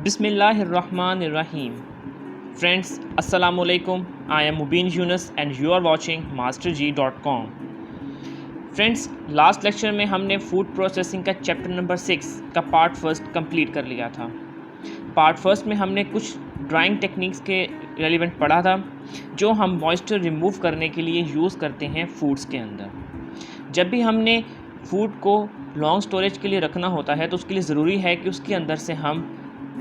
बिस्मिल्लाहिर्रहमानिर्रहीम। फ्रेंड्स, अस्सलाम वालेकुम। I am Mubeen Yunus and you are watching masterg.com। Friends, last lecture में हमने फूड प्रोसेसिंग का चैप्टर नंबर 6 का पार्ट फर्स्ट कंप्लीट कर लिया था। पार्ट फर्स्ट में हमने कुछ ड्राइंग टेक्निक्स के रेलिवेंट पढ़ा था जो हम मॉइस्चर रिमूव करने के लिए यूज़ करते हैं फूड्स के अंदर। जब भी हमने फूड को लॉन्ग स्टोरेज के लिए रखना होता है तो उसके लिए ज़रूरी है कि उसके अंदर से हम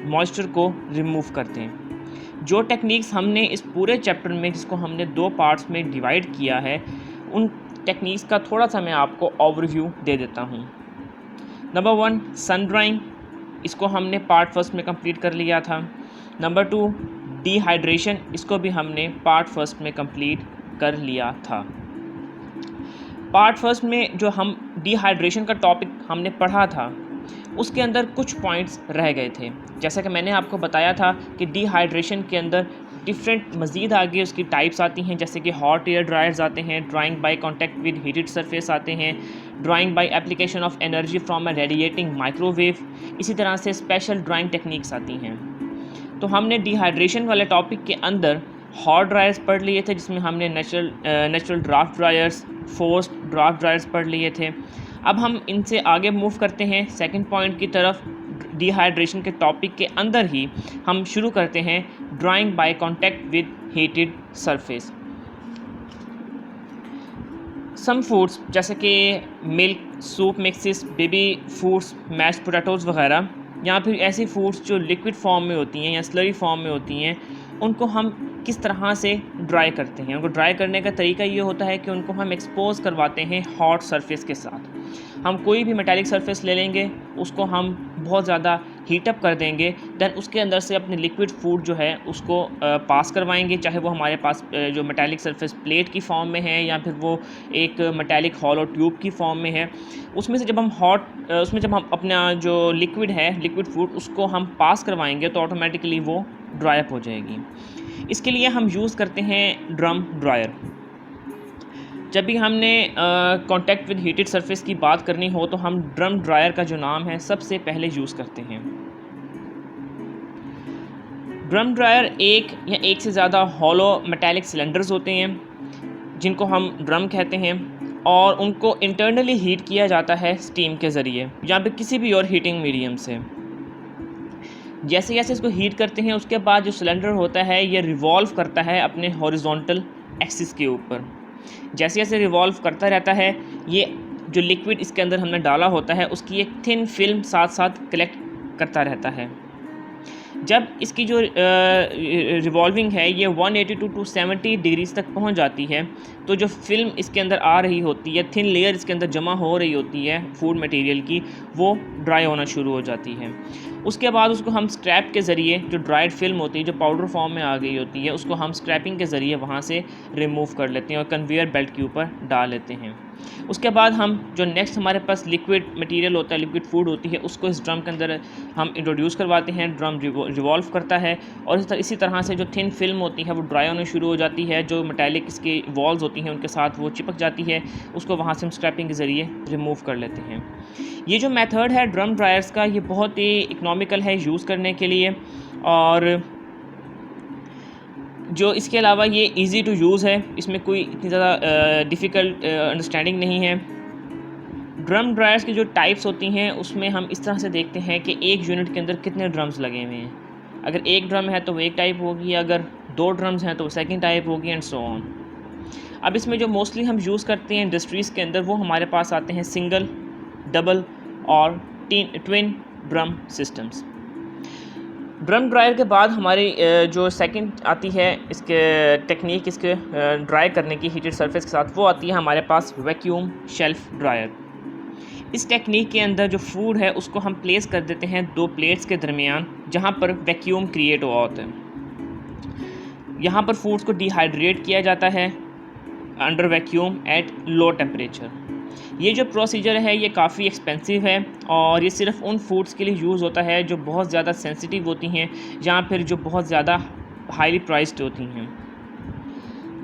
मॉइस्चर को रिमूव करते हैं। जो टेक्निक्स हमने इस पूरे चैप्टर में, जिसको हमने 2 पार्ट्स में डिवाइड किया है, उन टेक्निक्स का थोड़ा सा मैं आपको ओवरव्यू दे देता हूँ। नंबर 1 सन ड्राइंग, इसको हमने पार्ट फर्स्ट में कंप्लीट कर लिया था। नंबर 2 डिहाइड्रेशन, इसको भी हमने पार्ट फर्स्ट में कंप्लीट कर लिया था। पार्ट फर्स्ट में जो हम डिहाइड्रेशन का टॉपिक हमने पढ़ा था उसके अंदर कुछ पॉइंट्स रह गए थे। जैसा कि मैंने आपको बताया था कि डिहाइड्रेशन के अंदर डिफरेंट मज़ीद आगे उसकी टाइप्स आती हैं, जैसे कि हॉट एयर ड्रायर्स आते हैं, drying by contact with heated surface आते हैं, drying by application of energy from a radiating microwave, इसी तरह से स्पेशल ड्राइंग टेक्निक्स आती हैं। तो हमने डिहाइड्रेशन वाले टॉपिक के अंदर हॉट ड्रायर्स पढ़ लिए थे, जिसमें हमने natural draft dryers, forced draft dryers पढ़ लिए थे। अब हम इनसे आगे मूव करते हैं सेकंड पॉइंट की तरफ। डिहाइड्रेशन के टॉपिक के अंदर ही हम शुरू करते हैं drying by contact with heated surface. Some foods जैसे कि milk, soup mixes, baby foods, mashed potatoes वगैरह, या फिर ऐसी फूड्स जो लिक्विड फॉर्म में होती हैं या स्लरी फॉर्म में होती हैं, उनको हम किस तरह से ड्राई करते हैं। उनको ड्राई करने का तरीका ये होता है कि उनको हम एक्सपोज करवाते हैं हॉट सरफेस के साथ। हम कोई भी मेटालिक सरफेस ले लेंगे, उसको हम बहुत ज़्यादा हीटअप कर देंगे, देन उसके अंदर से अपने लिक्विड फूड जो है उसको पास करवाएंगे, चाहे वो हमारे पास जो मेटालिक सरफेस प्लेट की फॉर्म में है या फिर वो एक मेटालिक हॉलो ट्यूब की फॉर्म में है। उसमें जब हम अपना जो लिक्विड है, लिक्विड फूड, उसको हम पास करवाएंगे तो ऑटोमेटिकली वो ड्राई अप हो जाएगी। इसके लिए हम यूज़ करते हैं ड्रम ड्रायर। जब भी हमने कांटेक्ट विद हीटेड सरफेस की बात करनी हो तो हम ड्रम ड्रायर का जो नाम है सबसे पहले यूज़ करते हैं। ड्रम ड्रायर एक या एक से ज़्यादा हॉलो मेटालिक सिलेंडर्स होते हैं जिनको हम ड्रम कहते हैं, और उनको इंटरनली हीट किया जाता है स्टीम के ज़रिए या फिर किसी भी और हीटिंग मीडियम से। जैसे जैसे इसको हीट करते हैं उसके बाद जो सिलेंडर होता है ये रिवॉल्व करता है अपने हॉरिजॉन्टल एक्सिस के ऊपर। जैसे जैसे रिवॉल्व करता रहता है, ये जो लिक्विड इसके अंदर हमने डाला होता है उसकी एक थिन फिल्म साथ साथ कलेक्ट करता रहता है। जब इसकी जो रिवॉल्विंग है ये 180 टू 270 डिग्रीज तक पहुंच जाती है, तो जो फिल्म इसके अंदर आ रही होती है, थिन लेयर इसके अंदर जमा हो रही होती है फूड मटेरियल की, वो ड्राई होना शुरू हो जाती है। उसके बाद उसको हम स्क्रैप के ज़रिए, जो ड्राइड फिल्म होती है जो पाउडर फॉर्म में आ गई होती है, उसको हम स्क्रैपिंग के ज़रिए वहाँ से रिमूव कर लेते हैं और कन्वेयर बेल्ट के ऊपर डाल लेते हैं। उसके बाद हम जो नेक्स्ट हमारे पास लिक्विड मटेरियल होता है, लिक्विड फूड होती है, उसको इस ड्रम के अंदर हम इंट्रोड्यूस करवाते हैं। ड्रम रिवॉल्व करता है और इसी तरह से जो थिन फिल्म होती है वो ड्राई होने शुरू हो जाती है। जो मेटालिक इसकी वॉल्स होती हैं उनके साथ वो चिपक जाती है, उसको वहाँ से हम स्क्रैपिंग के ज़रिए रिमूव कर लेते हैं। ये जो मेथड है ड्रम ड्रायर्स का, ये बहुत ही इकनॉमिकल है यूज़ करने के लिए, और जो इसके अलावा ये इजी टू यूज़ है, इसमें कोई इतनी ज़्यादा डिफ़िकल्ट अंडरस्टैंडिंग नहीं है। ड्रम ड्रायर्स की जो टाइप्स होती हैं उसमें हम इस तरह से देखते हैं कि एक यूनिट के अंदर कितने ड्रम्स लगे हुए हैं। अगर एक ड्रम है तो वो एक टाइप होगी, अगर 2 ड्रम्स हैं तो वो सेकंड टाइप होगी, एंड सो ऑन। अब इसमें जो मोस्टली हम यूज़ करते हैं इंडस्ट्रीज़ के अंदर, वो हमारे पास आते हैं सिंगल, डबल और twin drum systems. Drum dryer के बाद हमारी जो सेकंड आती है इसके टेक्निक, इसके ड्राई करने की हीटेड सरफेस के साथ, वो आती है हमारे पास वैक्यूम शेल्फ ड्रायर। इस टेक्निक के अंदर जो फूड है उसको हम प्लेस कर देते हैं 2 प्लेट्स के दरमियान, जहाँ पर वैक्यूम क्रिएट हुआ होता है। यहाँ पर फूड्स को डिहाइड्रेट किया जाता है under vacuum at low temperature. ये जो प्रोसीजर है ये काफ़ी एक्सपेंसिव है और ये सिर्फ उन फूड्स के लिए यूज़ होता है जो बहुत ज़्यादा सेंसिटिव होती हैं या फिर जो बहुत ज़्यादा हाईली प्राइस्ड होती हैं।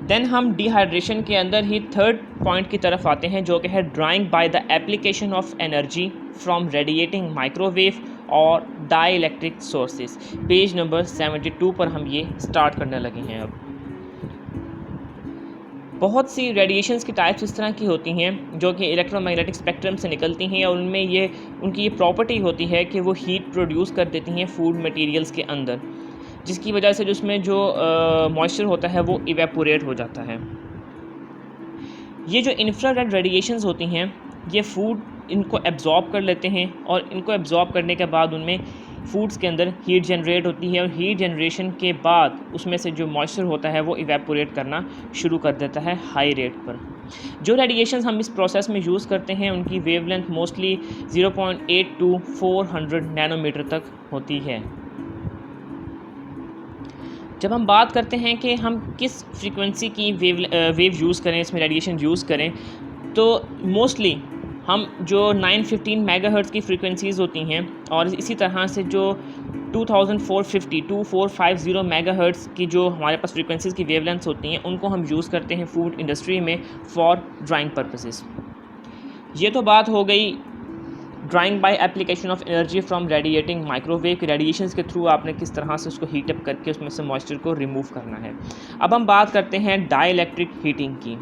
देन हम डिहाइड्रेशन के अंदर ही थर्ड पॉइंट की तरफ आते हैं, जो कि है drying by the application of energy from radiating microwave और dielectric sources. Page number 72 पर हम ये स्टार्ट करने लगे हैं। अब बहुत सी रेडिएशंस की टाइप्स इस तरह की होती हैं जो कि इलेक्ट्रोमैग्नेटिक स्पेक्ट्रम से निकलती हैं और उनमें उनकी ये प्रॉपर्टी होती है कि वो हीट प्रोड्यूस कर देती हैं फूड मटेरियल्स के अंदर, जिसकी वजह से उसमें जो मॉइस्चर होता है वो इवेपोरेट हो जाता है। ये जो इंफ्रारेड रेडिएशंस होती हैं ये फूड इनको एब्जॉर्ब कर लेते हैं और इनको एब्जॉर्ब करने के बाद उनमें फूड्स के अंदर हीट जनरेट होती है और हीट जनरेशन के बाद उसमें से जो मॉइस्चर होता है वो इवेपोरेट करना शुरू कर देता है हाई रेट पर। जो रेडिएशंस हम इस प्रोसेस में यूज़ करते हैं उनकी वेवलेंथ मोस्टली 0.8 to 400 नैनोमीटर तक होती है। जब हम बात करते हैं कि हम किस फ्रीक्वेंसी की वेव यूज़ करें, इसमें रेडिएशन यूज़ करें, तो मोस्टली हम जो 915 मेगाहर्ट्ज़ की फ्रीक्वेंसीज़ होती हैं और इसी तरह से जो 2450 मेगाहर्ट्ज़ की जो हमारे पास फ्रीक्वेंसीज़ की वेवलेंथ्स होती हैं उनको हम यूज़ करते हैं फूड इंडस्ट्री में फॉर ड्राइंग पर्पसेस। ये तो बात हो गई drawing by application of energy from radiating microwave के रेडिएशंस के थ्रू आपने किस तरह से उसको हीट अप करके उसमें से मॉइस्चर को रिमूव करना है। अब हम बात करते हैं डाइलेक्ट्रिक हीटिंग की।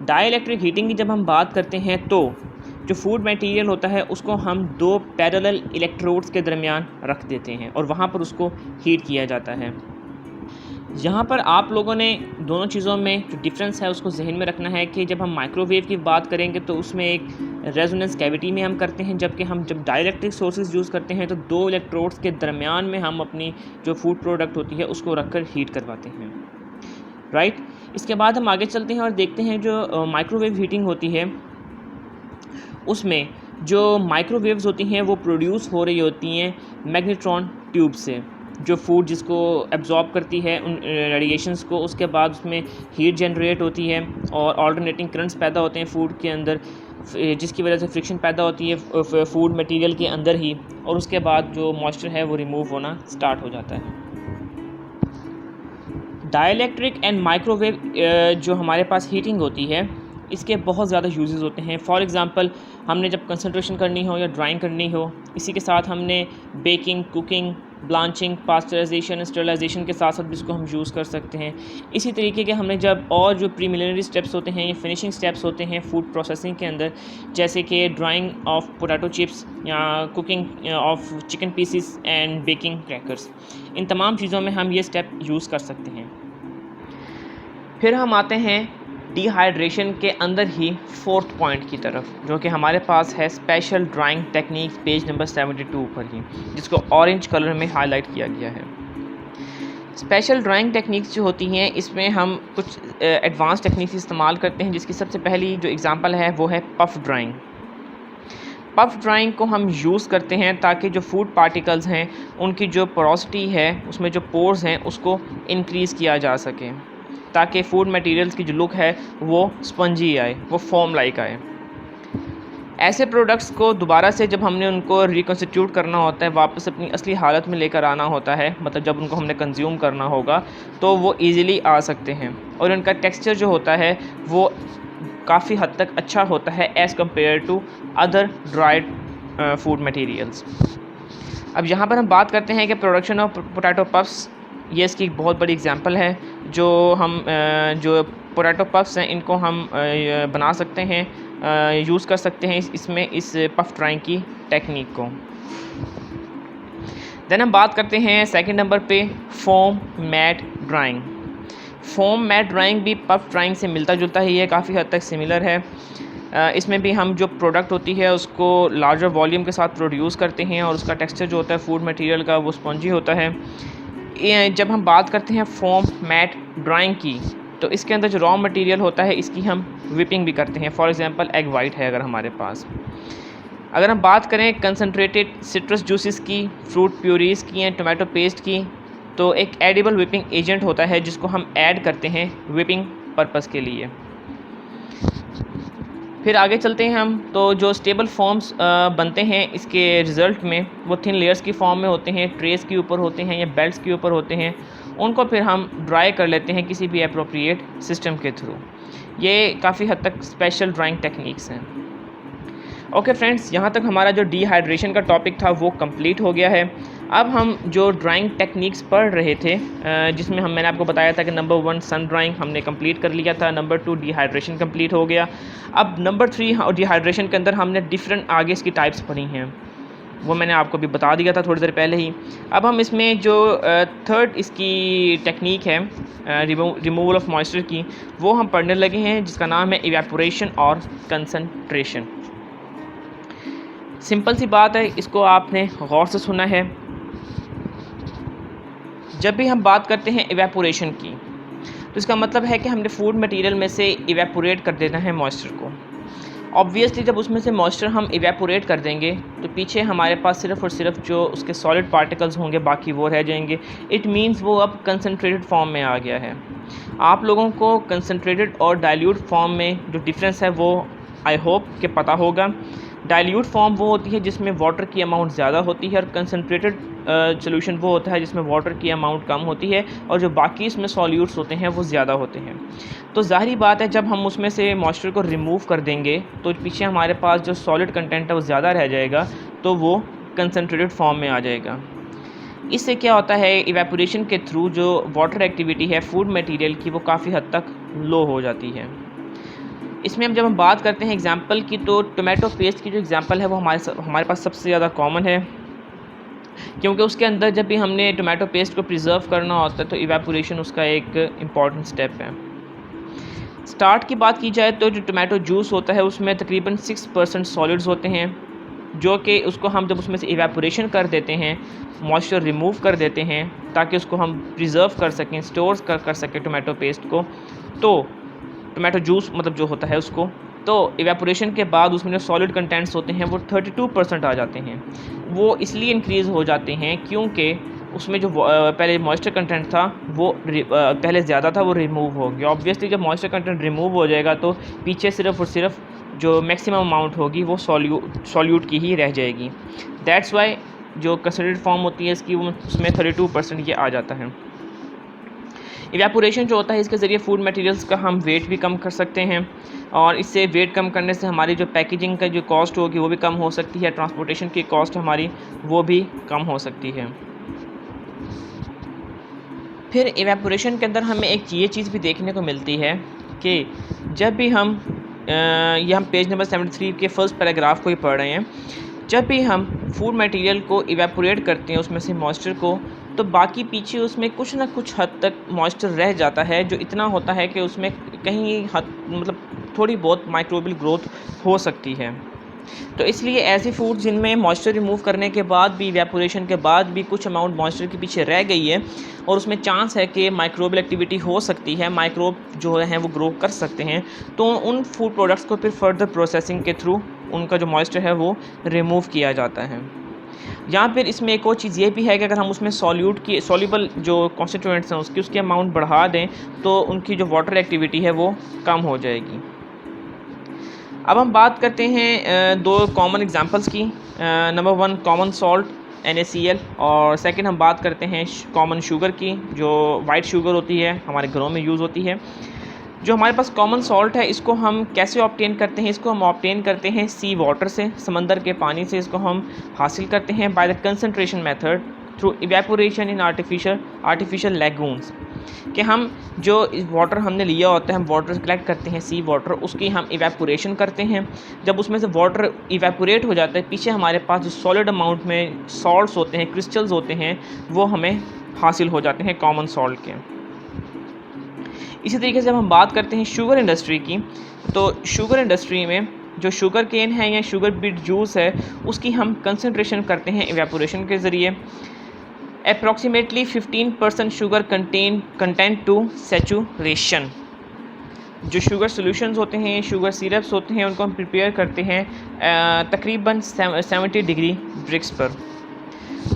डाइलेक्ट्रिक हीटिंग की जब हम बात करते हैं तो जो फूड मटेरियल होता है उसको हम दो पैरेलल इलेक्ट्रोड्स के दरमियान रख देते हैं और वहाँ पर उसको हीट किया जाता है। यहाँ पर आप लोगों ने दोनों चीज़ों में जो डिफरेंस है उसको जहन में रखना है कि जब हम माइक्रोवेव की बात करेंगे तो उसमें एक रेजोनेंस कैविटी में हम करते हैं, जबकि हम जब डाइलेक्ट्रिक सोर्सेज यूज़ करते हैं तो दो इलेक्ट्रोड्स के दरमियान में हम अपनी जो फूड प्रोडक्ट होती है उसको रखकर हीट करवाते हैं, राइट। इसके बाद हम आगे चलते हैं और देखते हैं जो माइक्रोवेव हीटिंग होती है उसमें जो माइक्रोवेव्स होती हैं वो प्रोड्यूस हो रही होती हैं मैग्नेट्रॉन ट्यूब से, जो फूड जिसको एब्जॉर्ब करती है उन रेडिएशंस को, उसके बाद उसमें हीट जनरेट होती है और ऑल्टरनेटिंग करंट्स पैदा होते हैं फूड के अंदर, जिसकी वजह से फ्रिक्शन पैदा होती है फूड मटेरियल के अंदर ही, और उसके बाद जो मॉइस्चर है वो रिमूव होना स्टार्ट हो जाता है। डाइलेक्ट्रिक एंड माइक्रोवेव जो हमारे पास हीटिंग होती है इसके बहुत ज़्यादा यूजेस होते हैं। फॉर एग्ज़ाम्पल हमने जब कंसंट्रेशन करनी हो या ड्राइंग करनी हो, इसी के साथ हमने baking, cooking, blanching, pasteurisation, sterilisation के साथ साथ भी इसको हम यूज़ कर सकते हैं। इसी तरीके के हमने जब और जो प्रीलिमिनरी स्टेप्स होते हैं या फिनिशिंग स्टेप्स होते हैं फूड प्रोसेसिंग के अंदर, जैसे कि ड्राइंग ऑफ पोटैटो चिप्स या cooking of chicken pieces and baking crackers, इन तमाम चीज़ों में हम ये स्टेप यूज़ कर सकते हैं। फिर हम आते हैं डिहाइड्रेशन के अंदर ही फोर्थ पॉइंट की तरफ, जो कि हमारे पास है special drawing techniques, page number 72 पर ही, जिसको ऑरेंज कलर में हाईलाइट किया गया है। स्पेशल ड्राइंग टेक्निक्स जो होती हैं इसमें हम कुछ एडवांस टेक्निक्स इस्तेमाल करते हैं, जिसकी सबसे पहली जो एग्ज़ाम्पल है वो है पफ ड्राइंग। पफ ड्राइंग को हम यूज़ करते हैं ताकि जो फूड पार्टिकल्स हैं उनकी जो पोरोसिटी है, उसमें जो पोर्स हैं उसको इंक्रीज़ किया जा सके, ताकि फूड मटेरियल्स की जो लुक है वो स्पंजी आए, वो फोम लाइक आए। ऐसे प्रोडक्ट्स को दोबारा से जब हमने उनको रिकॉन्स्टिट्यूट करना होता है, वापस अपनी असली हालत में लेकर आना होता है, मतलब जब उनको हमने कंज्यूम करना होगा तो वो ईज़िली आ सकते हैं और उनका टेक्सचर जो होता है वो काफ़ी हद तक अच्छा होता है as compare to other dried food materials. अब यहाँ पर हम बात करते हैं कि प्रोडक्शन ऑफ पोटैटो पफ्स, ये इसकी एक बहुत बड़ी एग्जांपल है। जो हम जो पोटैटो पफ्स हैं इनको हम बना सकते हैं, यूज़ कर सकते हैं इसमें इस पफ ड्राइंग की टेक्निक को। देन हम बात करते हैं सेकंड नंबर पे foam mat drying. Foam mat drying भी पफ ड्राइंग से मिलता जुलता ही है, काफ़ी हद तक सिमिलर है। इसमें भी हम जो प्रोडक्ट होती है उसको लार्जर वॉल्यूम के साथ प्रोड्यूस करते हैं और उसका टेक्सचर जो होता है फूड मटेरियल का वो स्पंजी होता है। जब हम बात करते हैं फोम मैट ड्राइंग की तो इसके अंदर जो रॉ मटेरियल होता है इसकी हम विपिंग भी करते हैं। फॉर एग्जांपल एग वाइट है अगर हमारे पास। अगर हम बात करें कंसनट्रेटेड सिट्रस जूसेस की, फ्रूट प्यूरीज़ की या टोमेटो पेस्ट की, तो एक एडिबल विपिंग एजेंट होता है जिसको हम ऐड करते हैं विपिंग पर्पस के लिए। फिर आगे चलते हैं हम, तो जो स्टेबल फॉर्म्स बनते हैं इसके रिज़ल्ट में वो थिन लेयर्स की फॉर्म में होते हैं, ट्रेस के ऊपर होते हैं या बेल्ट्स के ऊपर होते हैं। उनको फिर हम ड्राई कर लेते हैं किसी भी अप्रोप्रिएट सिस्टम के थ्रू। ये काफ़ी हद तक स्पेशल ड्राइंग टेक्निक्स हैं। ओके फ्रेंड्स, यहाँ तक हमारा जो डिहाइड्रेशन का टॉपिक था वो कंप्लीट हो गया है। अब हम जो ड्राइंग टेक्निक्स पढ़ रहे थे, जिसमें मैंने आपको बताया था कि नंबर 1 सन ड्राइंग हमने कंप्लीट कर लिया था, नंबर 2 डिहाइड्रेशन कंप्लीट हो गया। अब नंबर 3 और डिहाइड्रेशन के अंदर हमने डिफरेंट आगे इसकी टाइप्स पढ़ी हैं, वो मैंने आपको भी बता दिया था थोड़ी देर पहले ही। अब हम इसमें जो थर्ड इसकी टेक्निक है रिमूवल ऑफ मॉइस्चर की, वो हम पढ़ने लगे हैं, जिसका नाम है इवेपोरेशन और कंसंट्रेशन। सिंपल सी बात है, इसको आपने गौर से सुना है। जब भी हम बात करते हैं इवेपोरेशन की, तो इसका मतलब है कि हमने फूड मटेरियल में से इवेपोरेट कर देना है मॉइस्चर को। ऑब्वियसली जब उसमें से मॉइस्चर हम इवेपोरेट कर देंगे तो पीछे हमारे पास सिर्फ़ और सिर्फ जो उसके सॉलिड पार्टिकल्स होंगे, बाकी वो रह जाएंगे। इट मींस वो अब कंसनट्रेटेड फॉर्म में आ गया है। आप लोगों को कंसनट्रेटेड और डाइल्यूट फॉर्म में जो डिफरेंस है वो आई होप कि पता होगा। डाइल्यूट फॉर्म वो होती है जिसमें वाटर की अमाउंट ज़्यादा होती है, और कंसनट्रेटेड सोल्यूशन वो होता है जिसमें वाटर की अमाउंट कम होती है, और जो बाकी इसमें सॉल्यूट्स होते हैं वो ज़्यादा होते हैं। तो ज़ाहिर बात है, जब हम उसमें से मॉइस्चर को रिमूव कर देंगे तो पीछे हमारे पास जो सॉलिड कंटेंट है वो ज़्यादा रह जाएगा, तो वो कंसनट्रेटेड फॉर्म में आ जाएगा। इससे क्या होता है, इवेपोरेशन के थ्रू जो वाटर एक्टिविटी है फूड मटेरियल की, वो काफ़ी हद तक लो हो जाती है। इसमें जब हम बात करते हैं एग्जांपल की, तो टोमेटो पेस्ट की जो एग्जांपल है वो हमारे पास सबसे ज़्यादा कॉमन है, क्योंकि उसके अंदर जब भी हमने टोमेटो पेस्ट को प्रिजर्व करना होता है तो इवेपोरेशन उसका एक इम्पॉर्टेंट स्टेप है। स्टार्ट की बात की जाए तो जो टोमेटो जूस होता है उसमें तकरीबन 6% सॉलिड्स होते हैं, जो कि उसको हम जब उसमें से इवेपोरेशन कर देते हैं, मॉइस्चर रिमूव कर देते हैं ताकि उसको हम प्रिजर्व कर सकें, स्टोर कर सकें टोमेटो पेस्ट को, तो टोमेटो जूस मतलब जो होता है उसको, तो इवेपोरेशन के बाद उसमें जो सॉलिड कंटेंट्स होते हैं वो 32% आ जाते हैं। वो इसलिए इंक्रीज़ हो जाते हैं क्योंकि उसमें जो पहले मॉइस्चर कंटेंट था वो पहले ज़्यादा था, वो रिमूव हो गया। ऑब्वियसली जब मॉइस्चर कंटेंट रिमूव हो जाएगा तो पीछे सिर्फ़ और सिर्फ जो मैक्सिमम अमाउंट होगी वो सॉल्यूट की ही रह जाएगी। दैट्स वाई जो कंसनट्रेटेड फॉर्म होती है इसकी, वो उसमें 32% ये आ जाता है। इवेपोरेशन जो होता है, इसके ज़रिए फूड मटेरियल्स का हम वेट भी कम कर सकते हैं, और इससे वेट कम करने से हमारी जो पैकेजिंग का जो कॉस्ट होगी वो भी कम हो सकती है, ट्रांसपोर्टेशन की कॉस्ट हमारी वो भी कम हो सकती है। फिर इवेपोरेशन के अंदर हमें एक ये चीज़ भी देखने को मिलती है कि जब भी हम ये हम पेज नंबर 73 के फर्स्ट पैराग्राफ को ही पढ़ रहे हैं, जब भी हम फूड मटेरियल को इवेपोरेट करते हैं उसमें से मॉइस्चर को, तो बाकी पीछे उसमें कुछ ना कुछ हद तक मॉइस्चर रह जाता है, जो इतना होता है कि उसमें कहीं हद मतलब थोड़ी बहुत माइक्रोबियल ग्रोथ हो सकती है। तो इसलिए ऐसे फूड जिनमें मॉइस्चर रिमूव करने के बाद भी, इवेपोरेशन के बाद भी कुछ अमाउंट मॉइस्चर के पीछे रह गई है और उसमें चांस है कि माइक्रोबियल एक्टिविटी हो सकती है, माइक्रोब जो हैं वो ग्रो कर सकते हैं, तो उन फूड प्रोडक्ट्स को फिर फर्दर प्रोसेसिंग के थ्रू उनका जो मॉइस्चर है वो रिमूव किया जाता है। यहाँ पर इसमें एक और चीज़ ये भी है कि अगर हम उसमें सॉल्यूबल जो कॉन्स्टिट्यूएंट्स हैं उसकी अमाउंट बढ़ा दें तो उनकी जो वाटर एक्टिविटी है वो कम हो जाएगी। अब हम बात करते हैं दो कॉमन एग्जांपल्स की। नंबर 1 कॉमन सॉल्ट NaCl, और सेकंड हम बात करते हैं कॉमन शुगर की, जो वाइट शुगर होती है हमारे घरों में यूज़ होती है। जो हमारे पास कॉमन सॉल्ट है, इसको हम कैसे ऑब्टेन करते हैं? इसको हम ऑब्टेन करते हैं सी वाटर से, समंदर के पानी से इसको हम हासिल करते हैं by the concentration method through evaporation in artificial लैगून्स। कि हम जो वाटर हमने लिया होता है, हम वाटर कलेक्ट करते हैं सी वाटर, उसकी हम इवेपोरेशन करते हैं। जब उसमें से वाटर इवेपोरेट हो जाता है, पीछे हमारे पास जो सॉलिड अमाउंट में सॉल्ट्स होते हैं, क्रिस्टल्स होते हैं, वो हमें हासिल हो जाते हैं कॉमन सॉल्ट के। इसी तरीके से जब हम बात करते हैं शुगर इंडस्ट्री की, तो शुगर इंडस्ट्री में जो शुगर केन है या शुगर बीट जूस है, उसकी हम कंसंट्रेशन करते हैं इवेपोरेशन के ज़रिए। Approximately 15% sugar content to saturation. जो शुगर सॉल्यूशंस होते हैं, शुगर सिरप्स होते हैं, उनको हम प्रिपेयर करते हैं तकरीबन 70 डिग्री ब्रिक्स पर।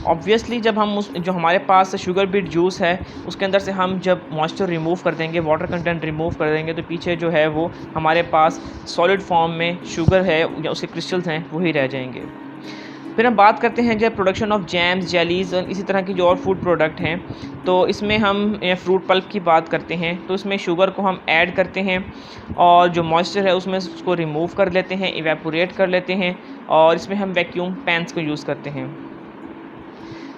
ऑब्वियसली जब हम जो हमारे पास शुगर बीट जूस है उसके अंदर से हम जब मॉइस्चर रिमूव कर देंगे, वाटर कंटेंट रिमूव कर देंगे, तो पीछे जो है वो हमारे पास सॉलिड फॉर्म में शुगर है या उसके क्रिस्टल्स हैं वही रह जाएंगे। फिर हम बात करते हैं जब प्रोडक्शन ऑफ जैम्स, जेलीज़ और इसी तरह की जो और फूड प्रोडक्ट हैं, तो इसमें हम फ्रूट पल्प की बात करते हैं। तो इसमें शुगर को हम ऐड करते हैं और जो मॉइस्चर है उसमें उसको रिमूव कर लेते हैं, इवेपोरेट कर लेते हैं और इसमें हम वैक्यूम पैन्स को यूज़ करते हैं।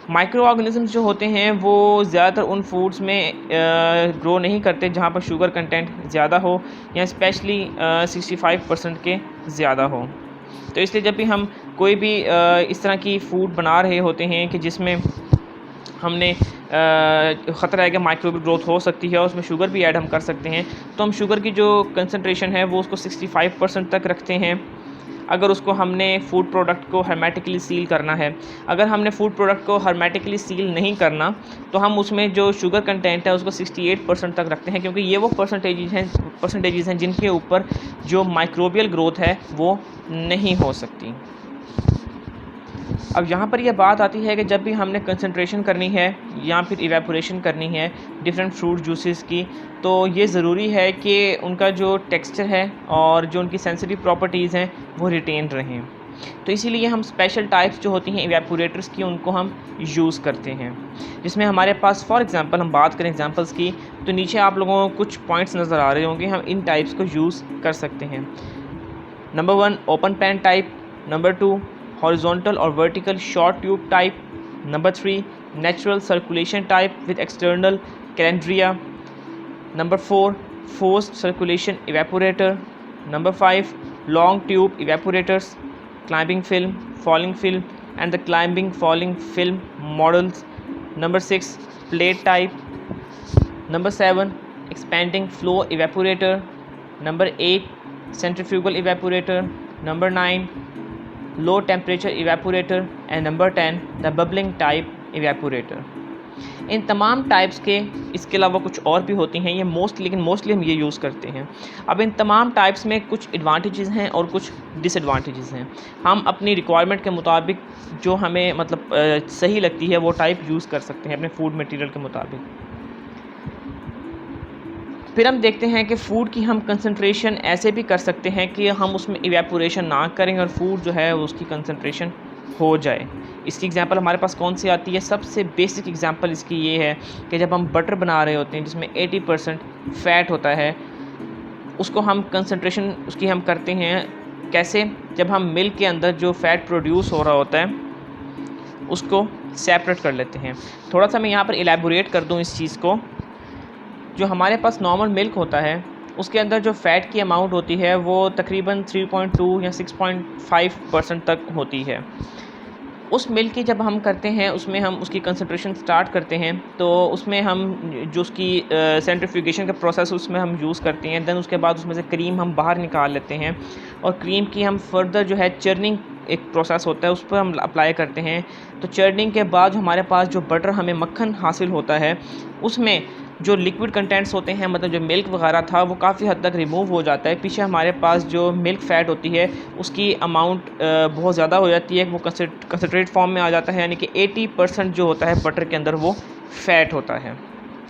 माइक्रो ऑर्गेनिज़म्स जो होते हैं वो ज़्यादातर उन फूड्स में ग्रो नहीं करते जहाँ पर शुगर कंटेंट ज़्यादा हो या स्पेशली 65% के ज़्यादा हो। तो इसलिए जब भी हम कोई भी इस तरह की फ़ूड बना रहे होते हैं कि जिसमें हमने ख़तरा है कि माइक्रोबियल ग्रोथ हो सकती है और उसमें शुगर भी ऐड हम कर सकते हैं, तो हम शुगर की जो कंसंट्रेशन है वो उसको 65% तक रखते हैं। अगर उसको हमने फूड प्रोडक्ट को हर्मेटिकली सील करना है, अगर हमने फूड प्रोडक्ट को हर्मेटिकली सील नहीं करना तो हम उसमें जो शुगर कंटेंट है उसको 68% तक रखते हैं, क्योंकि ये वो परसेंटेजेस हैं जिनके ऊपर जो माइक्रोबियल ग्रोथ है वो नहीं हो सकती। अब यहाँ पर यह बात आती है कि जब भी हमने कंसंट्रेशन करनी है या फिर इवेपोरेशन करनी है डिफरेंट फ्रूट जूसेस की, तो ये ज़रूरी है कि उनका जो टेक्सचर है और जो उनकी सेंसिटिव प्रॉपर्टीज़ हैं वो रिटेन रहें। तो इसीलिए हम स्पेशल टाइप्स जो होती हैं इवेपोरेटर्स की उनको हम यूज़ करते हैं, जिसमें हमारे पास फॉर एग्ज़ाम्पल हम बात करें एग्ज़ाम्पल्स की तो नीचे आप लोगों को कुछ पॉइंट्स नज़र आ रहे होंगे, हम इन टाइप्स को यूज़ कर सकते हैं। Number 1 open pan type, number 2 horizontal or vertical short tube type, number 3 natural circulation type with external calandria, number 4 forced circulation evaporator, number 5 long tube evaporators, climbing film, falling film and the climbing falling film models, number 6 plate type, number 7 expanding flow evaporator, number 8 centrifugal evaporator, number 9 low temperature evaporator and number 10 the bubbling type evaporator। इन तमाम types के इसके अलावा कुछ और भी होती हैं, ये मोस्टली हम ये यूज़ करते हैं। अब इन तमाम टाइप्स में कुछ एडवांटेजेस हैं और कुछ डिसएडवांटेजेस हैं। हम अपनी रिक्वायरमेंट के मुताबिक जो हमें मतलब सही लगती है वो टाइप यूज़ कर सकते हैं अपने फूड मटेरियल के मुताबिक। फिर हम देखते हैं कि फ़ूड की हम कंसंट्रेशन ऐसे भी कर सकते हैं कि हम उसमें इवेपोरेशन ना करें और फूड जो है उसकी कंसंट्रेशन हो जाए। इसकी एग्जांपल हमारे पास कौन सी आती है? सबसे बेसिक एग्जांपल इसकी ये है कि जब हम बटर बना रहे होते हैं जिसमें 80% फ़ैट होता है, उसको हम कंसंट्रेशन उसकी हम करते हैं कैसे? जब हम मिल्क के अंदर जो फ़ैट प्रोड्यूस हो रहा होता है उसको सेपरेट कर लेते हैं। थोड़ा सा मैं यहाँ पर इलेबोरेट कर दूँ इस चीज़ को। जो हमारे पास नॉर्मल मिल्क होता है उसके अंदर जो फ़ैट की अमाउंट होती है वो तकरीबन 3.2 या 6.5% तक होती है। उस मिल्क की जब हम करते हैं उसमें हम उसकी कंसंट्रेशन स्टार्ट करते हैं तो उसमें हम जो उसकी सेंट्रीफ्यूगेशन का प्रोसेस उसमें हम यूज़ करते हैं। देन उसके बाद उसमें से क्रीम हम बाहर निकाल लेते हैं और क्रीम की हम फर्दर जो है चर्निंग एक प्रोसेस होता है उस पर हम अप्लाई करते हैं। तो चर्निंग के बाद जो हमारे पास जो बटर हमें मक्खन हासिल होता है उसमें जो लिक्विड कंटेंट्स होते हैं, मतलब जो मिल्क वगैरह था वो काफ़ी हद तक रिमूव हो जाता है। पीछे हमारे पास जो मिल्क फ़ैट होती है उसकी अमाउंट बहुत ज़्यादा हो जाती है, वो कंसनट्रेट फॉर्म में आ जाता है, यानी कि 80% जो होता है बटर के अंदर वो फ़ैट होता है।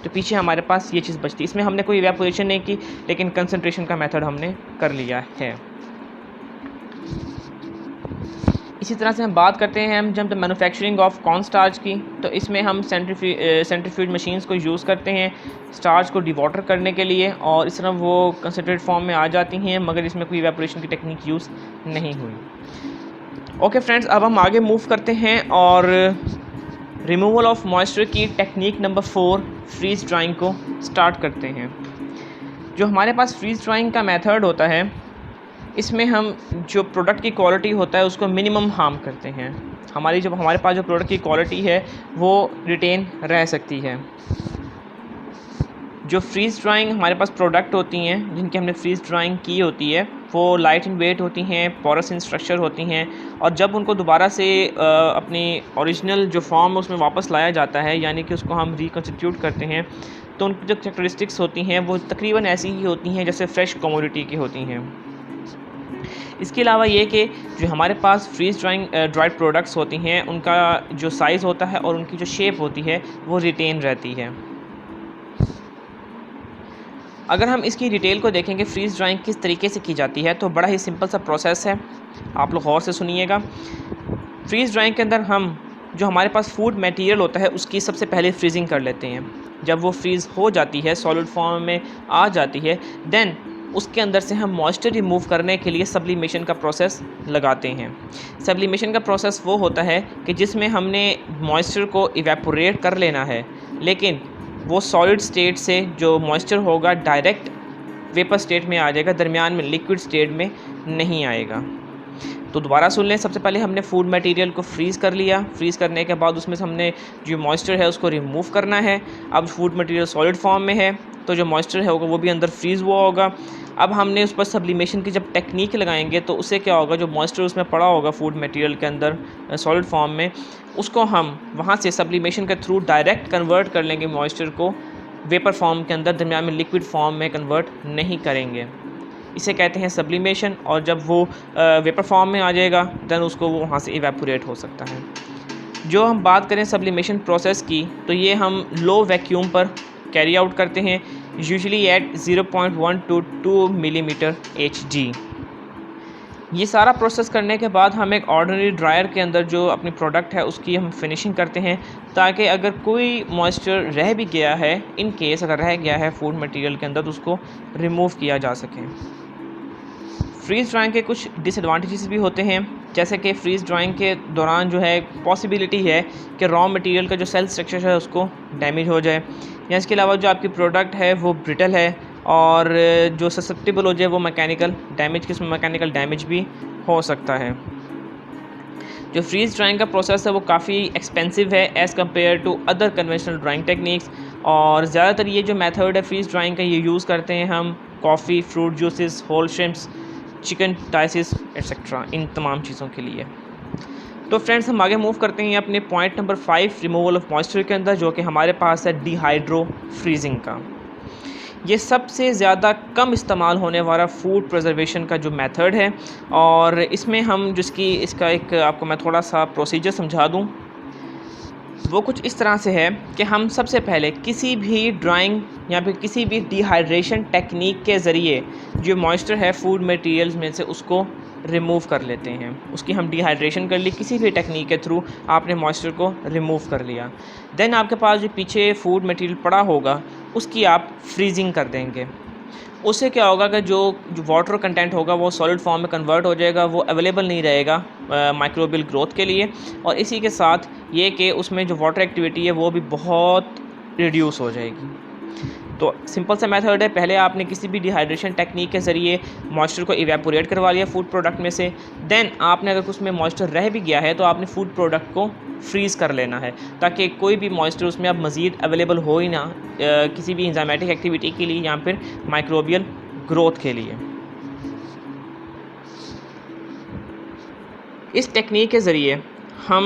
तो पीछे हमारे पास ये चीज़ बचती है। इसमें हमने कोई इवेपोरेशन नहीं की लेकिन कंसनट्रेशन का मेथड हमने कर लिया है। इसी तरह से हम बात करते हैं हम जब मैन्युफैक्चरिंग ऑफ कॉर्न स्टार्च की, तो इसमें हम सेंट्रीफ्यूज मशीन्स को यूज़ करते हैं स्टार्च को डिवाटर करने के लिए और इस तरह वो कंसनट्रेट फॉर्म में आ जाती हैं, मगर इसमें कोई इवेपोरेशन की टेक्निक यूज़ नहीं हुई। ओके फ्रेंड्स, अब हम आगे मूव करते हैं और रिमूवल ऑफ मॉइस्चर की टेक्निक नंबर 4 फ्रीज ड्राइंग को स्टार्ट करते हैं। जो हमारे पास फ्रीज ड्राइंग का मेथड होता है इसमें हम जो प्रोडक्ट की क्वालिटी होता है उसको मिनिमम हार्म करते हैं। हमारे पास जो प्रोडक्ट की क्वालिटी है वो रिटेन रह सकती है। जो फ्रीज़ ड्राइंग हमारे पास प्रोडक्ट होती हैं जिनकी हमने फ्रीज़ ड्राइंग की होती है वो लाइट इन वेट होती हैं, पोरस इन स्ट्रक्चर होती हैं और जब उनको दोबारा से अपनी ओरिजिनल जो फॉर्म है उसमें वापस लाया जाता है, यानी कि उसको हम रिकन्स्टिट्यूट करते हैं, तो उनकी जो कैरेक्टरिस्टिक्स होती हैं वो तकरीबन ऐसी ही होती हैं जैसे फ्रेश कमोडिटी की होती हैं। इसके अलावा ये कि जो हमारे पास फ्रीज़ ड्राइड प्रोडक्ट्स होती हैं उनका जो साइज़ होता है और उनकी जो शेप होती है वो रिटेन रहती है। अगर हम इसकी डिटेल को देखेंगे फ्रीज़ ड्राइंग किस तरीके से की जाती है तो बड़ा ही सिंपल सा प्रोसेस है, आप लोग गौर से सुनिएगा। फ्रीज़ ड्राइंग के अंदर हम जो हमारे पास फूड मटेरियल होता है उसकी सबसे पहले फ्रीजिंग कर लेते हैं। जब वो फ्रीज़ हो जाती है, सॉलिड फॉर्म में आ जाती है, देन उसके अंदर से हम मॉइस्चर रिमूव करने के लिए सब्लिमेशन का प्रोसेस लगाते हैं। सब्लिमेशन का प्रोसेस वो होता है कि जिसमें हमने मॉइस्चर को इवेपोरेट कर लेना है, लेकिन वो सॉलिड स्टेट से जो मॉइस्चर होगा डायरेक्ट वेपर स्टेट में आ जाएगा, दरमियान में लिक्विड स्टेट में नहीं आएगा। तो दोबारा सुन लें, सबसे पहले हमने फूड मटेरियल को फ्रीज़ कर लिया। फ्रीज़ करने के बाद उसमें से हमने जो मॉइस्चर है उसको रिमूव करना है। अब फूड मटेरियल सॉलिड फॉर्म में है तो जो मॉइस्चर है वो भी अंदर फ्रीज़ हुआ होगा। अब हमने उस पर सब्लिमेशन की जब टेक्निक लगाएंगे तो उससे क्या होगा, जो मॉइस्चर उसमें पड़ा होगा फूड मटेरियल के अंदर सॉलिड फॉर्म में, उसको हम वहाँ से सब्लिमेशन के थ्रू डायरेक्ट कन्वर्ट कर लेंगे मॉइस्चर को वेपर फॉर्म के अंदर, दरमियान में लिक्विड फॉर्म में कन्वर्ट नहीं करेंगे। इसे कहते हैं सब्लिमेशन। और जब वो वेपर फॉर्म में आ जाएगा देन उसको वो वहाँ से इवेपोरेट हो सकता है। जो हम बात करें सब्लिमेशन प्रोसेस की, तो ये हम लो वैक्यूम पर कैरी आउट करते हैं, usually at 0.1 to 2 millimetre Hg। ये सारा प्रोसेस करने के बाद हम एक ऑर्डिनरी ड्रायर के अंदर जो अपनी प्रोडक्ट है उसकी हम फिनिशिंग करते हैं, ताकि अगर कोई मॉइस्चर रह भी गया है, इन केस अगर रह गया है फूड मटेरियल के अंदर, तो उसको रिमूव किया जा सके। फ्रीज़ ड्राइंग के कुछ डिसएडवांटेजेस भी होते हैं, जैसे कि फ्रीज़ ड्राइंग के दौरान जो है पॉसिबिलिटी है कि रॉ मटेरियल का जो सेल स्ट्रक्चर है उसको डैमेज हो जाए, या इसके अलावा जो आपकी प्रोडक्ट है वो ब्रिटल है और जो ससेप्टेबल हो जाए वो मैकेनिकल डैमेज, किस्म मैकेनिकल डैमेज भी हो सकता है। जो फ्रीज़ ड्राइंग का प्रोसेस है वो काफ़ी एक्सपेंसिव है as compare to other conventional drying techniques, और ज़्यादातर ये जो मेथड है फ्रीज़ ड्राइंग का ये यूज़ करते हैं हम coffee, fruit juices, whole shrimps, chicken thighs etcetera, इन तमाम चीज़ों के लिए। तो फ्रेंड्स हम आगे मूव करते हैं अपने point number 5 removal of moisture के अंदर, जो कि हमारे पास है डिहाइड्रो फ्रीजिंग का। ये सबसे ज़्यादा कम इस्तेमाल होने वाला फूड प्रिजर्वेशन का जो मेथड है, और इसमें हम इसका एक आपको मैं थोड़ा सा प्रोसीजर समझा दूँ। वो कुछ इस तरह से है कि हम सबसे पहले किसी भी ड्राइंग या फिर किसी भी डिहाइड्रेशन टेक्निक के ज़रिए जो मॉइस्चर है फूड मटेरियल्स में से उसको रिमूव कर लेते हैं। उसकी हम डिहाइड्रेशन कर ली, किसी भी टेक्निक के थ्रू आपने मॉइस्चर को रिमूव कर लिया, देन आपके पास जो पीछे फूड मटेरियल पड़ा होगा उसकी आप फ्रीजिंग कर देंगे। उससे क्या होगा कि जो वाटर कंटेंट होगा वो सॉलिड फॉर्म में कन्वर्ट हो जाएगा, वो अवेलेबल नहीं रहेगा माइक्रोबियल ग्रोथ के लिए, और इसी के साथ ये कि उसमें जो वाटर एक्टिविटी है वो भी बहुत रिड्यूस हो जाएगी। तो सिंपल सा मेथड है, पहले आपने किसी भी डिहाइड्रेशन टेक्निक के ज़रिए मॉइस्चर को इवेपोरेट करवा लिया फूड प्रोडक्ट में से, देन आपने अगर उसमें मॉइस्चर रह भी गया है तो आपने फूड प्रोडक्ट को फ्रीज़ कर लेना है, ताकि कोई भी मॉइस्चर उसमें अब मज़ीद अवेलेबल हो ही ना किसी भी इंजाइमेटिक एक्टिविटी के लिए या फिर माइक्रोबियल ग्रोथ के लिए। इस टेक्निक के ज़रिए हम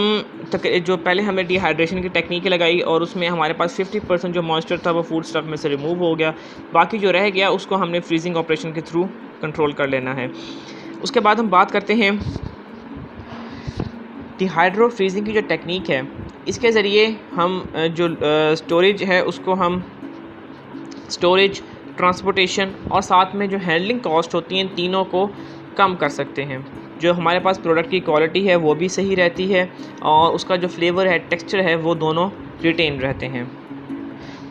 जो पहले हमने डिहाइड्रेशन की टेक्निक लगाई और उसमें हमारे पास 50% जो मॉइस्चर था वो फूड स्टफ में से रिमूव हो गया, बाकी जो रह गया उसको हमने फ्रीजिंग ऑपरेशन के थ्रू कंट्रोल कर लेना है। उसके बाद हम बात करते हैं डिहाइड्रो फ्रीजिंग की जो टेक्निक है, इसके ज़रिए हम जो स्टोरेज है उसको हम स्टोरेज, ट्रांसपोर्टेशन और साथ में जो हैंडलिंग कॉस्ट होती हैं, तीनों को कम कर सकते हैं। जो हमारे पास प्रोडक्ट की क्वालिटी है वो भी सही रहती है और उसका जो फ्लेवर है, टेक्सचर है, वो दोनों रिटेन रहते हैं।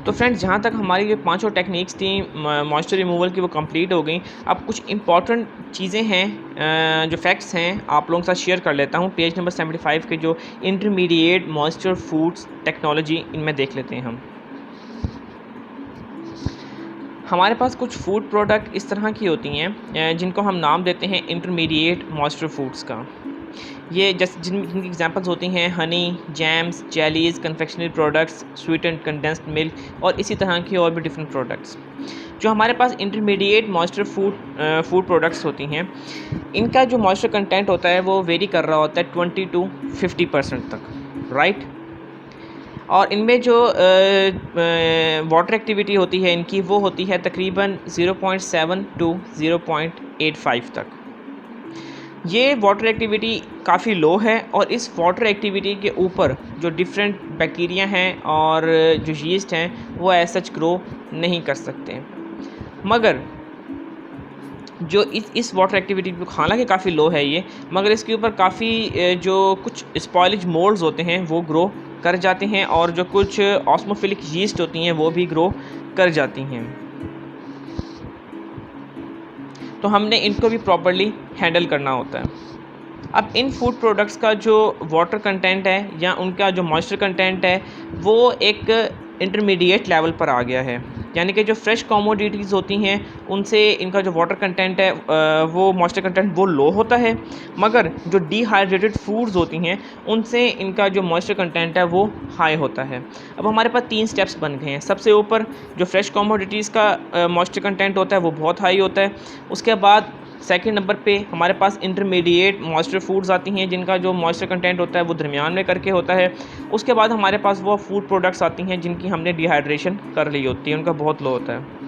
तो फ्रेंड्स, जहाँ तक हमारी ये पांचों टेक्निक्स थी मॉइस्चर रिमूवल की वो कंप्लीट हो गई। अब कुछ इंपॉर्टेंट चीज़ें हैं, जो फैक्ट्स हैं आप लोगों के साथ शेयर कर लेता हूँ। पेज नंबर 75 के जो इंटरमीडिएट मॉइस्चर फूड्स टेक्नोलॉजी, इनमें देख लेते हैं हम। हमारे पास कुछ फूड प्रोडक्ट इस तरह की होती हैं जिनको हम नाम देते हैं इंटरमीडिएट मॉइस्चर फूड्स का। ये जिनकी एग्जांपल्स होती हैं honey, jams, jellies, confectionery products, sweetened condensed milk और इसी तरह की और भी डिफरेंट प्रोडक्ट्स। जो हमारे पास इंटरमीडिएट मॉइस्चर फूड प्रोडक्ट्स होती हैं, इनका जो मॉइस्चर कंटेंट होता है वो वेरी कर रहा होता है 20 to 50% तक, राइट। और इनमें जो वाटर एक्टिविटी होती है इनकी, वो होती है तकरीबन 0.7 to 0.85 तक। ये वाटर एक्टिविटी काफ़ी लो है और इस वाटर एक्टिविटी के ऊपर जो डिफरेंट बैक्टीरिया हैं और जो यीस्ट हैं वो एज सच ग्रो नहीं कर सकते। मगर जो इस वाटर एक्टिविटी हालांकि काफ़ी लो है ये, मगर इसके ऊपर काफ़ी जो कुछ स्पॉइलेज मोल्ड्स होते हैं वो ग्रो कर जाते हैं और जो कुछ ऑस्मोफिलिक यीस्ट होती हैं वो भी ग्रो कर जाती हैं। तो हमने इनको भी प्रॉपर्ली हैंडल करना होता है। अब इन फूड प्रोडक्ट्स का जो वाटर कंटेंट है या उनका जो मॉइस्चर कंटेंट है वो एक इंटरमीडिएट लेवल पर आ गया है, यानी कि जो फ्रेश कमोडिटीज़ होती हैं उनसे इनका जो वाटर कंटेंट है वो मॉइस्चर कंटेंट वो लो होता है, मगर जो डिहाइड्रेटेड फूड्स होती हैं उनसे इनका जो मॉइस्चर कंटेंट है वो हाई होता है। अब हमारे पास 3 स्टेप्स बन गए हैं। सबसे ऊपर जो फ्रेश कमोडिटीज़ का मॉइस्चर कंटेंट होता है वो बहुत हाई होता है। उसके बाद सेकंड नंबर पे हमारे पास इंटरमीडिएट मॉइस्चर फूड्स आती हैं जिनका जो मॉइस्चर कंटेंट होता है वो दरमियान में करके होता है। उसके बाद हमारे पास वो फूड प्रोडक्ट्स आती हैं जिनकी हमने डिहाइड्रेशन कर ली होती है, उनका बहुत लो होता है।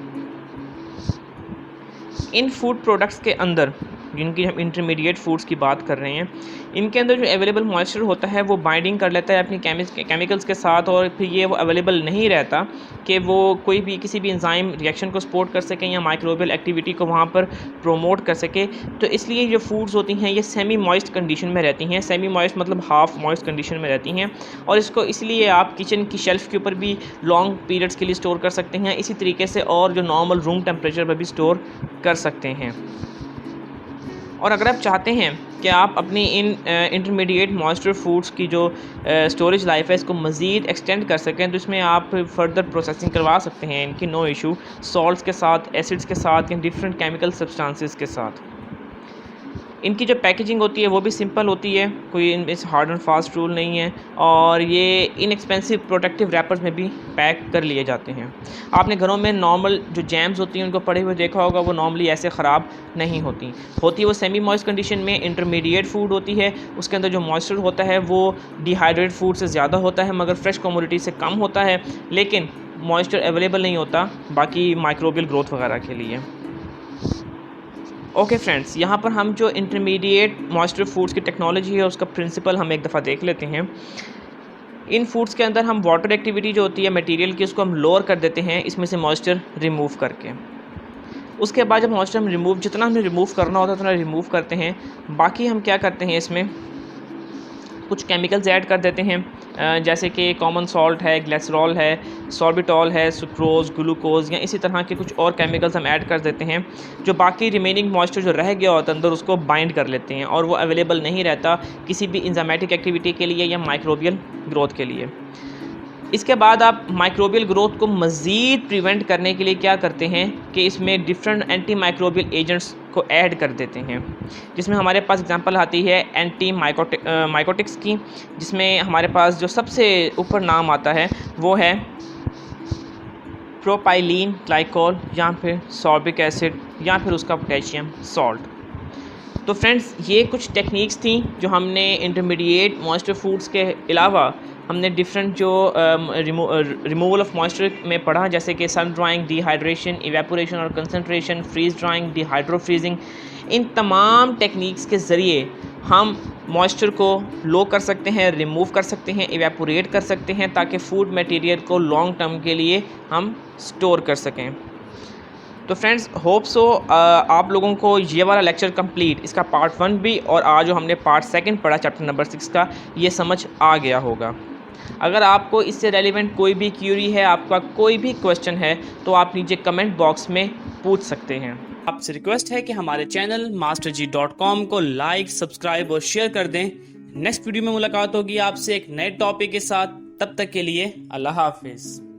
इन फूड प्रोडक्ट्स के अंदर जिनकी हम इंटरमीडिएट फूड्स की बात कर रहे हैं, इनके अंदर जो अवेलेबल मॉइस्चर होता है वो बाइंडिंग कर लेता है अपनी केमिकल्स के साथ, और फिर ये वो अवेलेबल नहीं रहता कि वो कोई भी किसी भी एंजाइम रिएक्शन को सपोर्ट कर सकें या माइक्रोबियल एक्टिविटी को वहाँ पर प्रोमोट कर सके। तो इसलिए जो फूड्स होती हैं ये सेमी मॉइस्ट कंडीशन में रहती हैं। सेमी मॉइस्ट मतलब हाफ मॉइस्ट कंडीशन में रहती हैं, और इसको इसलिए आप किचन की शेल्फ़ के ऊपर भी लॉन्ग पीरियड्स के लिए स्टोर कर सकते हैं, इसी तरीके से और जो नॉर्मल रूम टेम्परेचर पर भी स्टोर कर सकते हैं। और अगर आप चाहते हैं कि आप अपनी इन इंटरमीडिएट मॉइस्चर फूड्स की जो स्टोरेज लाइफ है इसको मज़ीद एक्सटेंड कर सकें, तो इसमें आप फर्दर प्रोसेसिंग करवा सकते हैं इनकी, नो इशू, सॉल्ट्स के साथ, एसिड्स के साथ या डिफरेंट केमिकल सब्सटेंसेस के साथ। इनकी जो पैकेजिंग होती है वो भी सिंपल होती है, कोई इनमें हार्ड एंड फास्ट रूल नहीं है, और ये इनएक्सपेंसिव प्रोटेक्टिव रैपर्स में भी पैक कर लिए जाते हैं। आपने घरों में नॉर्मल जो जैम्स होती हैं उनको पड़े हुए देखा होगा, वो नॉर्मली ऐसे ख़राब नहीं होती वो सेमी मॉइस्ट कंडीशन में इंटरमीडिएट फूड होती है। उसके अंदर जो मॉइस्चर होता है वो डिहाइड्रेटेड फूड से ज़्यादा होता है मगर फ्रेश कमोडिटी से कम होता है, लेकिन मॉइस्चर अवेलेबल नहीं होता बाकी माइक्रोबियल ग्रोथ वगैरह के लिए। ओके फ्रेंड्स, यहाँ पर हम जो इंटरमीडिएट मॉइस्चर फूड्स की टेक्नोलॉजी है उसका प्रिंसिपल हम एक दफ़ा देख लेते हैं। इन फूड्स के अंदर हम वाटर एक्टिविटी जो होती है मटेरियल की उसको हम लोअर कर देते हैं इसमें से मॉइस्चर रिमूव करके। उसके बाद जब मॉइस्चर हम रिमूव जितना हमें रिमूव करना होता है उतना रिमूव करते हैं। बाकी हम क्या करते हैं, इसमें कुछ केमिकल्स ऐड कर देते हैं, जैसे कि कॉमन सॉल्ट है, ग्लिसरॉल है, सॉर्बिटॉल है, सुक्रोज, ग्लूकोज या इसी तरह के कुछ और केमिकल्स हम ऐड कर देते हैं जो बाकी रिमेनिंग मॉइस्चर जो रह गया होता है अंदर उसको बाइंड कर लेते हैं, और वो अवेलेबल नहीं रहता किसी भी इंजामेटिक एक्टिविटी के लिए या माइक्रोबियल ग्रोथ के लिए। इसके बाद आप माइक्रोबियल ग्रोथ को मज़ीद प्रिवेंट करने के लिए क्या करते हैं कि इसमें डिफरेंट एंटी माइक्रोबियल एजेंट्स को ऐड कर देते हैं, जिसमें हमारे पास एग्जांपल आती है एंटी माइकोटिक्स की, जिसमें हमारे पास जो सबसे ऊपर नाम आता है वो है प्रोपाइलीन ग्लाइकोल या फिर सॉर्बिक एसिड या फिर उसका पोटेशियम सॉल्ट। तो फ्रेंड्स, ये कुछ टेक्निक्स थी जो हमने इंटरमीडिएट मॉइस्चर फूड्स के अलावा हमने डिफरेंट जो रिमूवल ऑफ मॉइस्चर में पढ़ा, जैसे कि सन ड्राइंग, डिहाइड्रेशन, इवेपोरेशन और concentration, freeze drying, dehydro freezing. इन तमाम टेक्निक्स के ज़रिए हम मॉइस्चर को लो कर सकते हैं, रिमूव कर सकते हैं, इवेपोरेट कर सकते हैं, ताकि फूड मटेरियल को लॉन्ग टर्म के लिए हम स्टोर कर सकें। तो फ्रेंड्स, होप सो आप लोगों को ये वाला लेक्चर कंप्लीट, इसका पार्ट 1 भी और आज जो हमने पार्ट 2 पढ़ा चैप्टर नंबर 6 का, ये समझ आ गया होगा। अगर आपको इससे रेलिवेंट कोई भी क्यूरी है, आपका कोई भी क्वेश्चन है, तो आप नीचे कमेंट बॉक्स में पूछ सकते हैं। आपसे रिक्वेस्ट है कि हमारे चैनल masterg.com को लाइक, सब्सक्राइब और शेयर कर दें। नेक्स्ट वीडियो में मुलाकात होगी आपसे एक नए टॉपिक के साथ। तब तक के लिए अल्लाह हाफिज़।